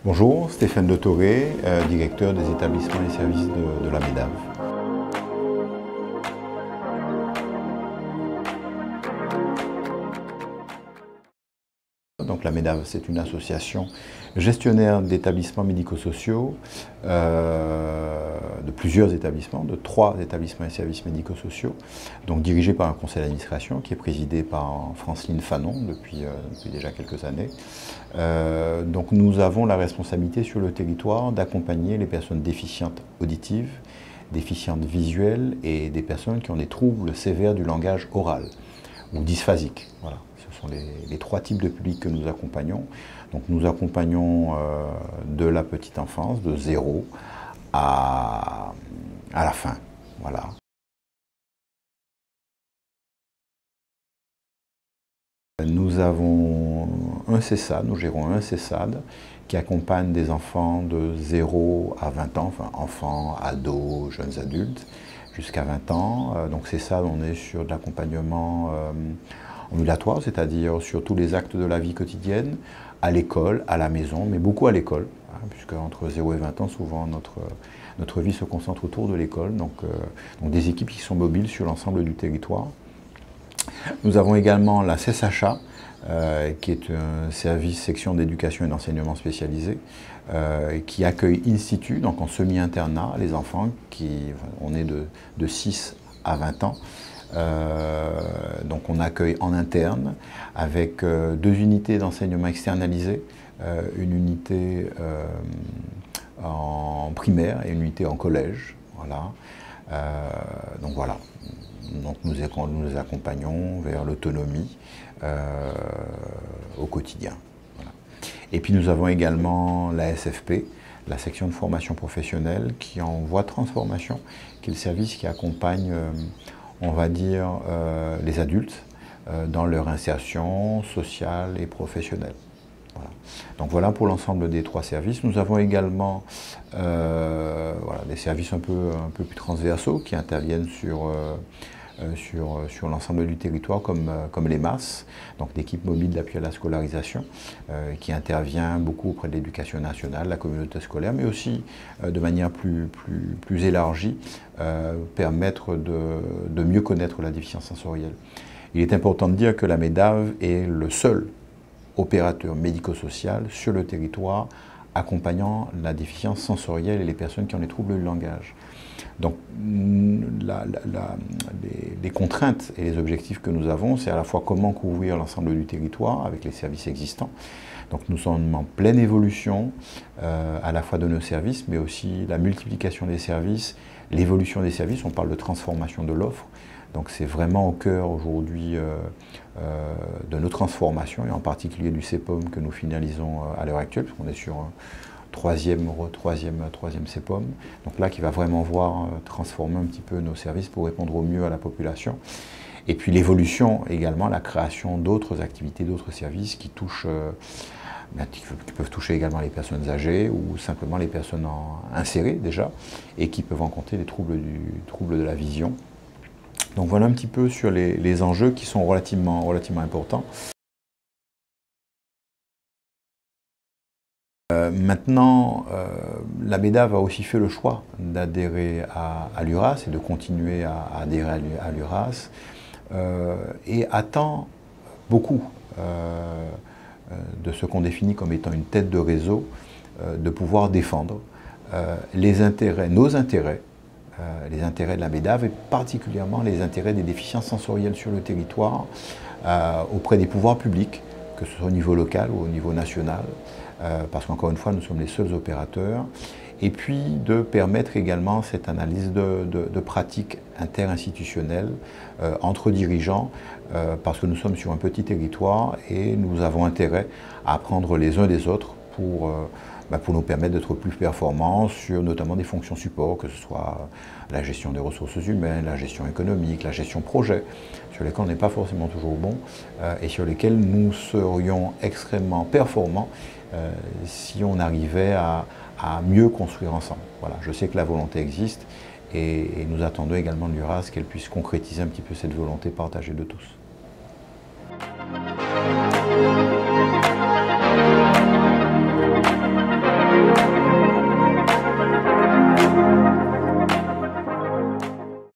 Bonjour, Stéphane de Toré, directeur des établissements et services de la MEDAV. Donc la MEDAV, c'est une association gestionnaire d'établissements médico-sociaux, de plusieurs établissements, de 3 établissements et services médico-sociaux, donc dirigés par un conseil d'administration qui est présidé par Franceline Fanon depuis déjà quelques années. Donc nous avons la responsabilité sur le territoire d'accompagner les personnes déficientes auditives, déficientes visuelles et des personnes qui ont des troubles sévères du langage oral ou dysphasiques. Voilà. Ce sont les 3 types de publics que nous accompagnons. Donc nous accompagnons de la petite enfance, de 0 à la fin. Voilà. Nous avons un CESAD, nous gérons un CESAD qui accompagne des enfants de 0 à 20 ans, enfin enfants, ados, jeunes adultes, jusqu'à 20 ans. Donc CESAD, on est sur de l'accompagnement ambulatoire, c'est-à-dire sur tous les actes de la vie quotidienne, à l'école, à la maison, mais beaucoup à l'école, hein, puisque entre 0 et 20 ans, souvent notre vie se concentre autour de l'école, donc des équipes qui sont mobiles sur l'ensemble du territoire. Nous avons également la CESACHA, qui est un service section d'éducation et d'enseignement spécialisé, qui accueille in situ, donc en semi-internat, les enfants on est de 6 à 20 ans. Donc on accueille en interne avec 2 unités d'enseignement externalisées, une unité en primaire et une unité en collège. Voilà. Donc voilà. Donc nous les accompagnons vers l'autonomie au quotidien. Voilà. Et puis nous avons également la SFP, la section de formation professionnelle, qui est en voie de transformation, qui est le service qui accompagne on va dire, les adultes dans leur insertion sociale et professionnelle. Voilà. Donc voilà pour l'ensemble des 3 services. Nous avons également des services un peu plus transversaux qui interviennent sur l'ensemble du territoire comme les MAS, donc l'équipe mobile d'appui à la scolarisation, qui intervient beaucoup auprès de l'éducation nationale, la communauté scolaire, mais aussi de manière plus élargie, permettre de mieux connaître la déficience sensorielle. Il est important de dire que la MEDAV est le seul opérateur médico-social sur le territoire accompagnant la déficience sensorielle et les personnes qui ont des troubles du langage. Donc les contraintes et les objectifs que nous avons, c'est à la fois comment couvrir l'ensemble du territoire avec les services existants. Donc nous sommes en pleine évolution à la fois de nos services, mais aussi la multiplication des services, l'évolution des services, on parle de transformation de l'offre. Donc c'est vraiment au cœur aujourd'hui de nos transformations, et en particulier du CEPOM que nous finalisons à l'heure actuelle, puisqu'on est sur un troisième CEPOM, donc là qui va vraiment voir transformer un petit peu nos services pour répondre au mieux à la population. Et puis l'évolution également, la création d'autres activités, d'autres services qui touchent, qui peuvent toucher également les personnes âgées ou simplement les personnes insérées déjà, et qui peuvent rencontrer des troubles de la vision. Donc voilà un petit peu sur les enjeux qui sont relativement importants. Maintenant, la MEDAV a aussi fait le choix d'adhérer à l'URAS et de continuer à adhérer à l'URAS et attend beaucoup de ce qu'on définit comme étant une tête de réseau, de pouvoir défendre les intérêts, nos intérêts, les intérêts de la MEDAV et particulièrement les intérêts des déficiences sensorielles sur le territoire auprès des pouvoirs publics, que ce soit au niveau local ou au niveau national, parce qu'encore une fois, nous sommes les seuls opérateurs, et puis de permettre également cette analyse de pratiques interinstitutionnelles entre dirigeants, parce que nous sommes sur un petit territoire et nous avons intérêt à apprendre les uns des autres pour nous permettre d'être plus performants sur notamment des fonctions support, que ce soit la gestion des ressources humaines, la gestion économique, la gestion projet, sur lesquels on n'est pas forcément toujours bon et sur lesquels nous serions extrêmement performants si on arrivait à mieux construire ensemble. Voilà, je sais que la volonté existe et nous attendons également de l'URAS qu'elle puisse concrétiser un petit peu cette volonté partagée de tous.